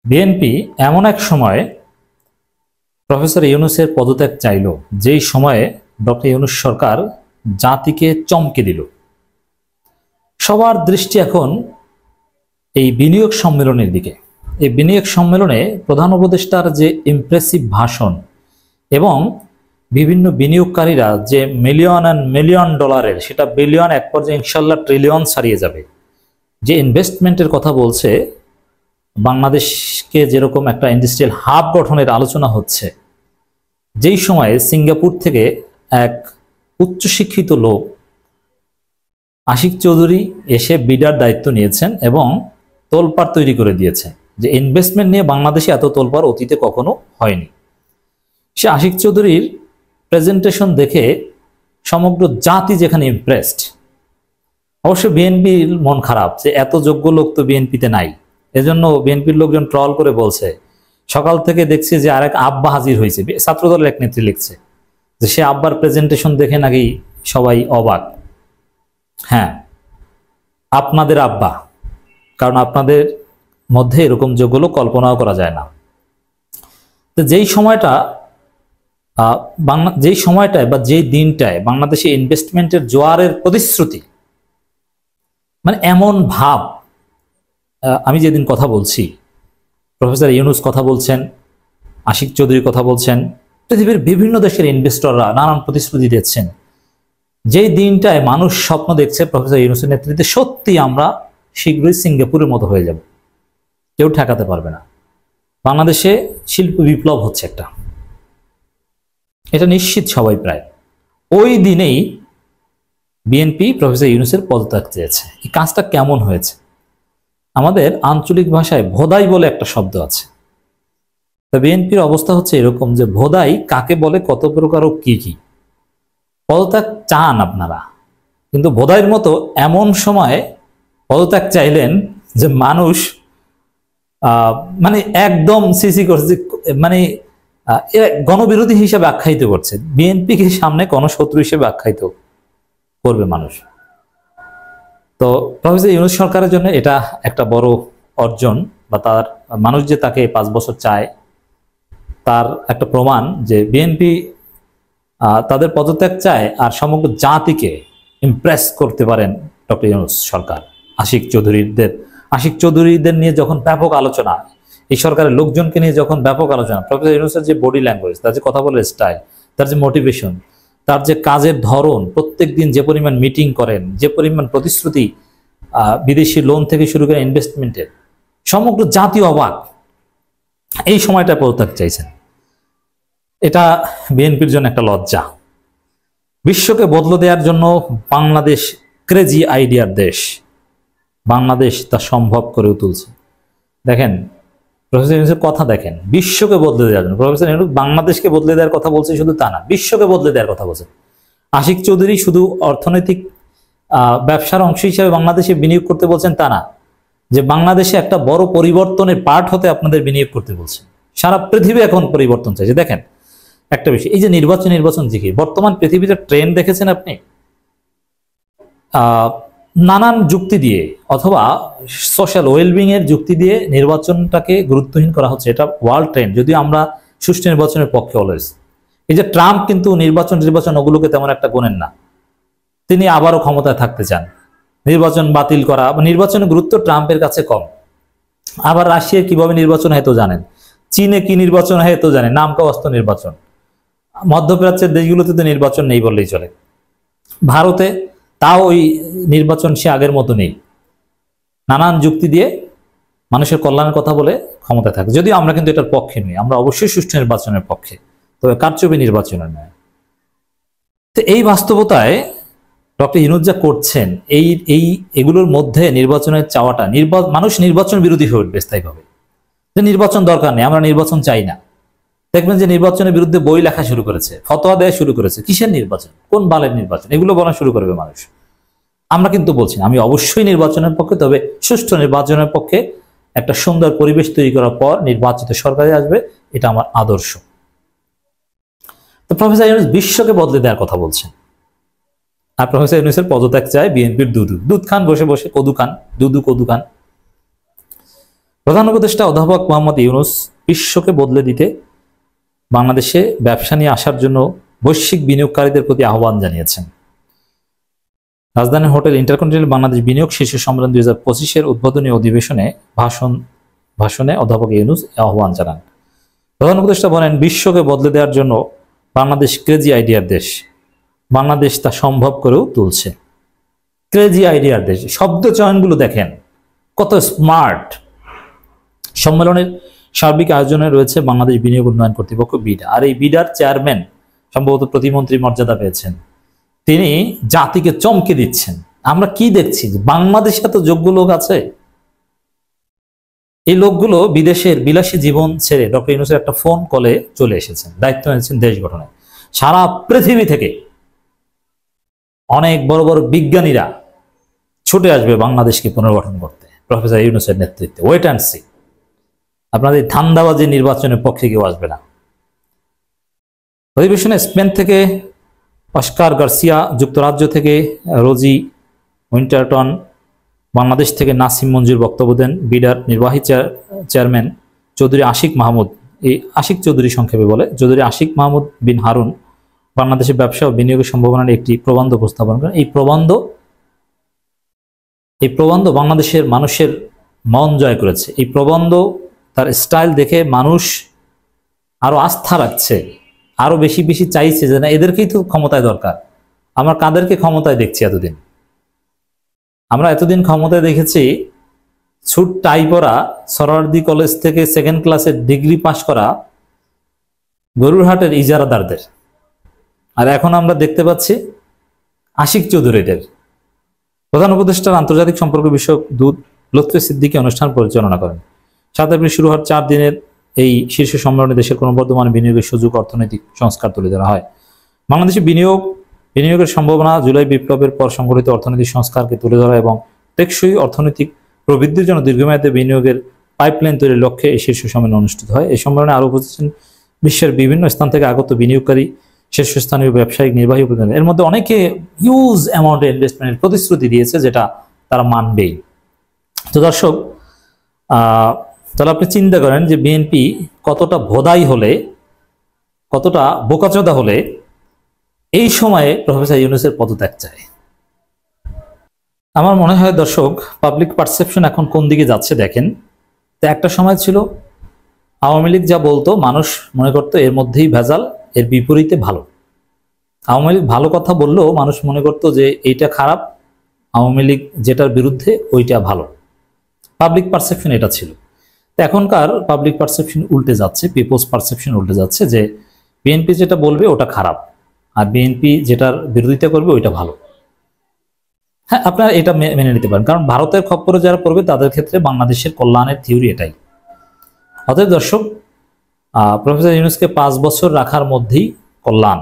BNP এমন এক সময় প্রফেসর ইউনূসের পদত্যাগ চাইল, যেই সময়ে ডক্টর ইউনূস সরকার জাতিকে চমকে দিল। সবার দৃষ্টি এখন এই বিনিয়োগ সম্মেলনের দিকে। এই বিনিয়োগ সম্মেলনে প্রধান উপদেষ্টার যে ইমপ্রেসিভ ভাষণ এবং বিভিন্ন বিনিয়োগকারীরা যে মিলিয়ন অ্যান্ড মিলিয়ন ডলারের, সেটা বিলিয়ন, এক পর্যায়ে ইনশাল্লাহ ট্রিলিয়ন ছাড়িয়ে যাবে, যে ইনভেস্টমেন্টের কথা বলছে, বাংলাদেশকে যেরকম একটা ইন্ডাস্ট্রিয়াল হাব গঠনের আলোচনা হচ্ছে, যেই সময়ে সিঙ্গাপুর থেকে এক উচ্চশিক্ষিত লোক আশিক চৌধুরী এসে বিডার দায়িত্ব নিয়েছেন এবং তোলপাড় তৈরি করে দিয়েছে যে ইনভেস্টমেন্ট নিয়ে বাংলাদেশে এত তোলপাড় অতীতে কখনো হয়নি। সে আশিক চৌধুরীর প্রেজেন্টেশন দেখে সমগ্র জাতি যেখানে ইমপ্রেসড। অবশ্য বিএনপির মন খারাপ যে এত যোগ্য লোক তো বিএনপিতে নাই। এজন্য বিএনপির লোকজন ট্রল করে বলছে, সকাল থেকে দেখছি যে আরেক আব্বা হাজির হয়েছে। ছাত্রদলের এক নেত্রী লিখছে যে সে আব্বার প্রেজেন্টেশন দেখে নাকি সবাই অবাক। হ্যাঁ, আপনাদের আব্বা, কারণ আপনাদের মধ্যে এরকম যোগ্য লোক কল্পনাও করা যায় না। তো যেই সময়টায় বা যেই দিনটায় বাংলাদেশে ইনভেস্টমেন্টের জোয়ারের প্রতিশ্রুতি, মানে এমন ভাব, আমি যেদিন কথা বলছি, প্রফেসর ইউনূস কথা বলছেন, আশিক চৌধুরী কথা বলছেন, পৃথিবীর বিভিন্ন দেশের ইনভেস্টররা নানান প্রতিশ্রুতি দিচ্ছেন। যেই দিনটায় মানুষ স্বপ্ন দেখছে প্রফেসর ইউনূসের নেতৃত্বে সত্যি আমরা শীঘ্রই সিঙ্গাপুরের মতো হয়ে যাব, কেউ ঠেকাতে পারবে না। বাংলাদেশে শিল্প বিপ্লব হচ্ছে একটা, এটা নিশ্চিত সবাই প্রায়। ওই দিনেই বিএনপি প্রফেসর ইউনূসের পদত্যাগ চেয়েছে। এই কাজটা কেমন হয়েছে? আমাদের আঞ্চলিক ভাষায় ভোদাই বলে একটা শব্দ আছে। তো বিএনপির অবস্থা হচ্ছে এরকম যে ভোদাই কাকে বলে, কত প্রকার ও কি কি। পদত্যাগ চান আপনারা, কিন্তু ভোদাইয়ের মতো এমন সময় পদত্যাগ চাইলেন যে মানুষ মানে একদম সিসি করছে, মানে গণবিরোধী হিসেবে আখ্যায়িত করছে। বিএনপিকে সামনে গণশত্রু হিসেবে আখ্যায়িত করবে মানুষ। তো প্রফেসর ইউনূস সরকারের জন্য এটা একটা বড় অর্জন, বা তার মানুষ যে তাকে 5 বছর চায় তার একটা প্রমাণ যে বিএনপি তাদের পদত্যাগ চায় আর সমগ্র জাতিকে ইমপ্রেস করতে পারেন ডক্টর ইউনূস সরকার। আশিক চৌধুরীদের নিয়ে যখন ব্যাপক আলোচনা, এই সরকারের লোকজনকে নিয়ে যখন ব্যাপক আলোচনা, প্রফেসর ইউনূসের যে বডি ল্যাঙ্গুয়েজ, তার যে কথা বলার স্টাইল, তার যে মোটিভেশন, তার যে কাজের ধরন, প্রত্যেক দিন যে পরিমাণ মিটিং করেন, যে পরিমাণ প্রতিশ্রুতি, বিদেশি লোন থেকে শুরু করে ইনভেস্টমেন্টের, সমগ্র জাতীয় অবাক। এই সময়টা পদত্যাগ চাইছেন, এটা বিএনপির জন্য একটা লজ্জা। বিশ্বকে বদলে দেওয়ার জন্য বাংলাদেশ ক্রেজি আইডিয়ার দেশ, বাংলাদেশ তা সম্ভব করে তুলছে। দেখেন প্রফেসর ইউনূসের কথা, দেখেন বিশ্বকে বদলে দেওয়ার জন্য। প্রফেসর ইউনূস বাংলাদেশকে বদলে দেওয়ার কথা বলছে, শুধু তা না, বিশ্বকে বদলে দেওয়ার কথা বলছে। আশিক চৌধুরী শুধু অর্থনৈতিক ব্যবসার অংশ হিসেবে বাংলাদেশে বিনিয়োগ করতে বলছেন তা না, যে বাংলাদেশে একটা বড় পরিবর্তনের পার্ট হতে আপনাদের বিনিয়োগ করতে বলছেন। সারা পৃথিবী এখন পরিবর্তন চাইছে। দেখেন একটা বিষয়, এই যে নির্বাচন দিকে বর্তমান পৃথিবীতে ট্রেন্ড দেখেছেন আপনি, নানান যুক্তি দিয়ে অথবা সোশ্যাল ওয়েলবিং এর যুক্তি দিয়ে নির্বাচনটাকে গুরুত্বহীন করা হচ্ছে। এটা ওয়ার্ল্ড ট্রেন্ড, যদিও আমরা সুষ্ঠু নির্বাচনের পক্ষে অলওয়েজ। এই যে ট্রাম্প কিন্তু নির্বাচন ওগুলোকে তেমন একটা গোনেন না, তিনি আবারও ক্ষমতায় থাকতে চান। নির্বাচন বাতিল করা, নির্বাচনের গুরুত্ব ট্রাম্পের কাছে কম। আবার রাশিয়ার কিভাবে নির্বাচন হয় তো জানেন, চীনে কি নির্বাচন হয় তো জানেন, নামকাওয়াস্ত নির্বাচন। মধ্যপ্রাচ্যের দেশগুলোতে তো নির্বাচন নেই বললেই চলে। ভারতে তাও ওই নির্বাচন সে আগের মতো নেই, নানান যুক্তি দিয়ে মানুষের কল্যাণের কথা বলে ক্ষমতায় থাকে। যদিও আমরা কিন্তু এটার পক্ষে নই, আমরা অবশ্যই সুষ্ঠু নির্বাচনের পক্ষে, তবে কারচুপি নির্বাচনের নয়। তো এই বাস্তবতায় ডক্টর ইউনূস যা করছেন, এগুলোর মধ্যে নির্বাচনের চাওয়াটা, মানুষ নির্বাচন বিরোধী হয়ে উঠবে স্থায়ীভাবে, যে নির্বাচন দরকার নেই, আমরা নির্বাচন চাই না। দেখবেন যে নির্বাচনের বিরুদ্ধে বই লেখা শুরু করেছে, ফতোয়া দেওয়া শুরু করেছে। কিসের নির্বাচন, কোন বালের নির্বাচন, এগুলো বলা শুরু করবে মানুষ। আমরা কিন্তু বলছি না, আমি অবশ্যই নির্বাচনের পক্ষে, তবে সুষ্ঠু নির্বাচনের পক্ষে। একটা সুন্দর পরিবেশ তৈরি করার পর নির্বাচিত সরকারে আসবে, এটা আমার আদর্শ। তো প্রফেসর ইউনূস বিশ্বকে বদলে দেওয়ার কথা বলছেন, আর প্রফেসর ইউনূসের পদত্যাগ চায় বিএনপির দুদু। দুধ খান বসে বসে, কদু খান, দুদু কদু খান। প্রধান উপদেষ্টা অধ্যাপক মোহাম্মদ ইউনূস বিশ্বকে বদলে দিতে বাংলাদেশে ব্যবসা নিয়ে আসার জন্য বৈশ্বিক বিনিয়োগকারীদের প্রতি আহ্বান জানিয়েছেন। রাজধানীর হোটেল ইন্টারকন্টিনেন্টাল বাংলাদেশ বিনিয়োগ শীর্ষ সম্মেলন 2025-এর উদ্বোধনী অধিবেশনে ভাষণে অধ্যাপক ইউনূস আহ্বান জানান। প্রধান উপদেষ্টা বলেন, বিশ্বকে বদলে দেওয়ার জন্য বাংলাদেশ ক্রেজি আইডিয়ার দেশ। বাংলাদেশ তা সম্ভব করেও তুলছে। ক্রেজি আইডিয়ার দেশ, শব্দ চয়নগুলো দেখেন কত স্মার্ট। সম্মেলনের সার্বিক আয়োজনে রয়েছে বাংলাদেশ বিনিয়োগ উন্নয়ন কর্তৃপক্ষ বিডা, আর এই বিডার চেয়ারম্যান সম্ভবত প্রতিমন্ত্রী মর্যাদা পেয়েছেন। তিনি জাতিকে চমকে দিচ্ছেন। আমরা কি দেখছি, বাংলাদেশে এত যোগ্য লোক আছে। এই লোকগুলো বিদেশের বিলাসী জীবন ছেড়ে ডক্টর ইউনূসের একটা ফোন কলে চলে এসেছেন, দায়িত্ব নিয়েছেন দেশ গঠনে। সারা পৃথিবী থেকে অনেক বড় বড় বিজ্ঞানীরা ছুটে আসবে বাংলাদেশকে পুনর্গঠন করতে প্রফেসর ইউনূসের নেতৃত্বে। Wait and see. আপনাদের ধান্দাবাজি নির্বাচনের পক্ষে কেউ আসবে না। অধিবেশনে স্পেন থেকে অস্কার গার্সিয়া, যুক্তরাজ্য থেকে রোজি উইন্টারটন, বাংলাদেশ থেকে নাসিম মঞ্জুর বক্তব্য দেন। বিডার নির্বাহী চেয়ারম্যান চৌধুরী আশিক মাহমুদ, এই আশিক চৌধুরী সংক্ষেপে বলে, চৌধুরী আশিক মাহমুদ বিন হারুন বাংলাদেশের ব্যবসা ও বিনিয়োগের সম্ভাবনার একটি প্রবন্ধ উপস্থাপন করেন। এই প্রবন্ধ বাংলাদেশের মানুষের মন জয় করেছে। এই প্রবন্ধ, তার স্টাইল দেখে মানুষ আরো আস্থা রাখছে, আরো বেশি বেশি চাইছে যে না, এদেরকেই তো ক্ষমতায় দরকার। আমরা কাদেরকে ক্ষমতায় দেখছি এতদিন? আমরা এতদিন ক্ষমতায় দেখেছি ছুট টাই পরা, সরারদি কলেজ থেকে সেকেন্ড ক্লাসের ডিগ্রি পাশ করা গরুরহাটের ইজারাদারদের, আর এখন আমরা দেখতে পাচ্ছি আশিক চৌধুরীদের। প্রধান উপদেষ্টার আন্তর্জাতিক সম্পর্ক বিষয়ক দূত লুৎফে সিদ্দিকী অনুষ্ঠান পরিচালনা করেন। 7 এপ্রিল শুরু হওয়ার 4 দিনের এই শীর্ষ সম্মেলনে দেশের ক্রমবর্ধমান বিনিয়োগের সুযোগ, অর্থনৈতিক সংস্কার তুলে ধরা হয়। বাংলাদেশে বিনিয়োগের সম্ভাবনা, জুলাই বিপ্লবের পর সংঘটিত অর্থনৈতিক সংস্কারকে তুলে ধরা এবং টেকসই অর্থনৈতিক প্রবৃদ্ধির জন্য দীর্ঘমেয়াদে বিনিয়োগের পাইপলাইন তৈরির লক্ষ্যে এই শীর্ষ সম্মেলন অনুষ্ঠিত হয়। এই সম্মেলনে আরও উপস্থিত ছিলেন বিশ্বের বিভিন্ন স্থান থেকে আগত বিনিয়োগকারী, শীর্ষস্থানীয় ব্যবসায়িক, নির্বাহী প্রতিনিধি। এর মধ্যে অনেকে হিউজ অ্যামাউন্টে ইনভেস্টমেন্টের প্রতিশ্রুতি দিয়েছে, যেটা তারা মানবেই। তো দর্শক, তাহলে আপনি চিন্তা করেন যে বিএনপি কতটা ভোদাই হলে, কতটা বোকাচোদা হলে এই সময়ে প্রফেসর ইউনূসের পদত্যাগ চায়। আমার মনে হয় দর্শক, পাবলিক পারসেপশন এখন কোন দিকে যাচ্ছে দেখেন। তো একটা সময় ছিল আওয়ামী লীগ যা বলতো মানুষ মনে করতো এর মধ্যেই ভেজাল, এর বিপরীতে ভালো। আওয়ামী লীগ ভালো কথা বললেও মানুষ মনে করতো যে এইটা খারাপ, আওয়ামী লীগ যেটার বিরুদ্ধে ওইটা ভালো। পাবলিক পারসেপশন এটা ছিল। তো এখনকার পাবলিক পারসেপশন উল্টে যাচ্ছে, পিপলস পারসেপশন উল্টে যাচ্ছে, যে বিএনপি যেটা বলবে ওটা খারাপ, আর বিএনপি যেটার বিরোধিতা করবে ওইটা ভালো। হ্যাঁ, আপনারা এটা মেনে নিতে পারেন, কারণ ভারতের খপ্পরে যারা পড়বে তাদের ক্ষেত্রে বাংলাদেশের কল্যাণের থিওরি এটাই। অতএব দর্শক, প্রফেসর ইউনূসকে 5 বছর রাখার মধ্যেই কল্যাণ।